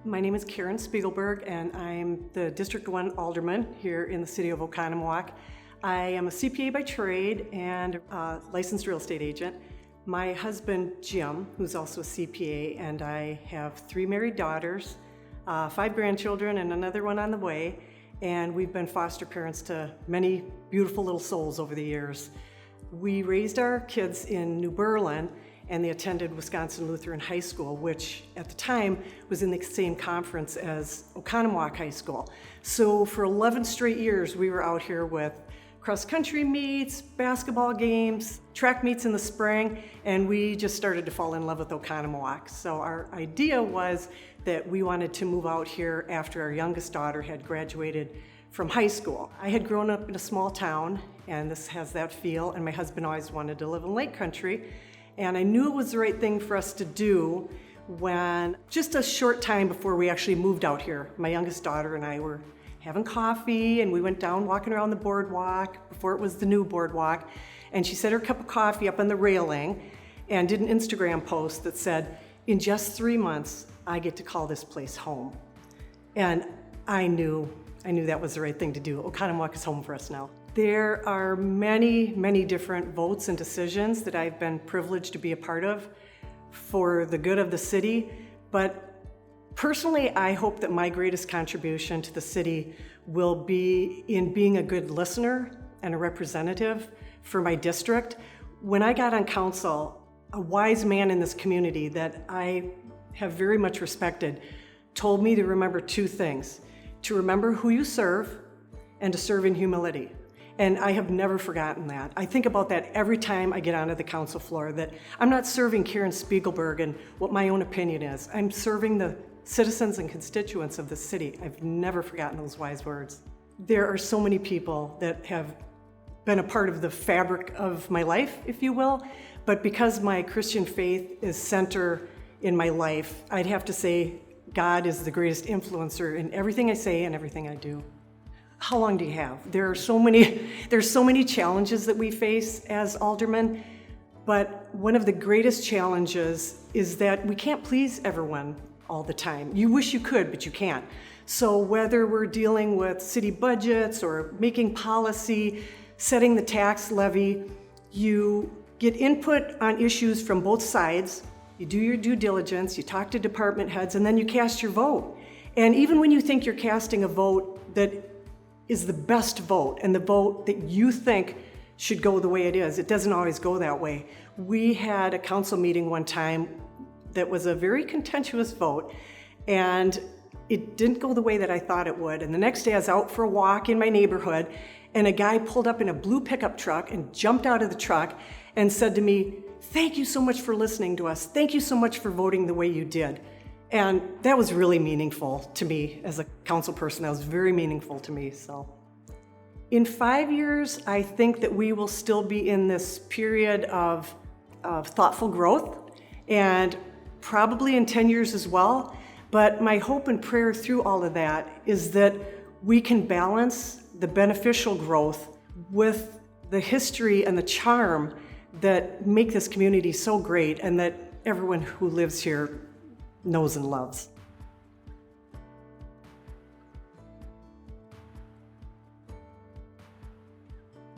My name is Karen Spiegelberg, and I'm the District 1 Alderman here in the city of Oconomowoc. I am a CPA by trade and a licensed real estate agent. My husband, Jim, who's also a CPA, and I have 3 married daughters, 5 grandchildren, and another one on the way. And we've been foster parents to many beautiful little souls over the years. We raised our kids in New Berlin, and they attended Wisconsin Lutheran High School, which at the time was in the same conference as Oconomowoc High School. So for 11 straight years, we were out here with cross-country meets, basketball games, track meets in the spring, and we just started to fall in love with Oconomowoc. So our idea was that we wanted to move out here after our youngest daughter had graduated from high school. I had grown up in a small town, and this has that feel, and my husband always wanted to live in Lake Country. And I knew it was the right thing for us to do when, just a short time before we actually moved out here, my youngest daughter and I were having coffee, and we went down walking around the boardwalk before it was the new boardwalk, and she set her cup of coffee up on the railing and did an Instagram post that said, "In just 3 months, I get to call this place home." And I knew that was the right thing to do. Oconomowoc is home for us now. There are many, many different votes and decisions that I've been privileged to be a part of for the good of the city, but personally, I hope that my greatest contribution to the city will be in being a good listener and a representative for my district. When I got on council, a wise man in this community that I have very much respected told me to remember 2 things: to remember who you serve and to serve in humility. And I have never forgotten that. I think about that every time I get onto the council floor, that I'm not serving Karen Spiegelberg and what my own opinion is. I'm serving the citizens and constituents of the city. I've never forgotten those wise words. There are so many people that have been a part of the fabric of my life, if you will, but because my Christian faith is center in my life, I'd have to say God is the greatest influencer in everything I say and everything I do. How long do you have? There's so many challenges that we face as aldermen, but one of the greatest challenges is that we can't please everyone all the time. You wish you could, but you can't. So whether we're dealing with city budgets or making policy, setting the tax levy, you get input on issues from both sides, you do your due diligence, you talk to department heads, and then you cast your vote. And even when you think you're casting a vote that is the best vote and the vote that you think should go the way it is, it doesn't always go that way. We had a council meeting one time that was a very contentious vote, and it didn't go the way that I thought it would. And the next day I was out for a walk in my neighborhood, and a guy pulled up in a blue pickup truck and jumped out of the truck and said to me, "Thank you so much for listening to us. Thank you so much for voting the way you did." And that was really meaningful to me as a council person. That was very meaningful to me. So in 5 years, I think that we will still be in this period of thoughtful growth, and probably in 10 years as well. But my hope and prayer through all of that is that we can balance the beneficial growth with the history and the charm that make this community so great and that everyone who lives here knows and loves.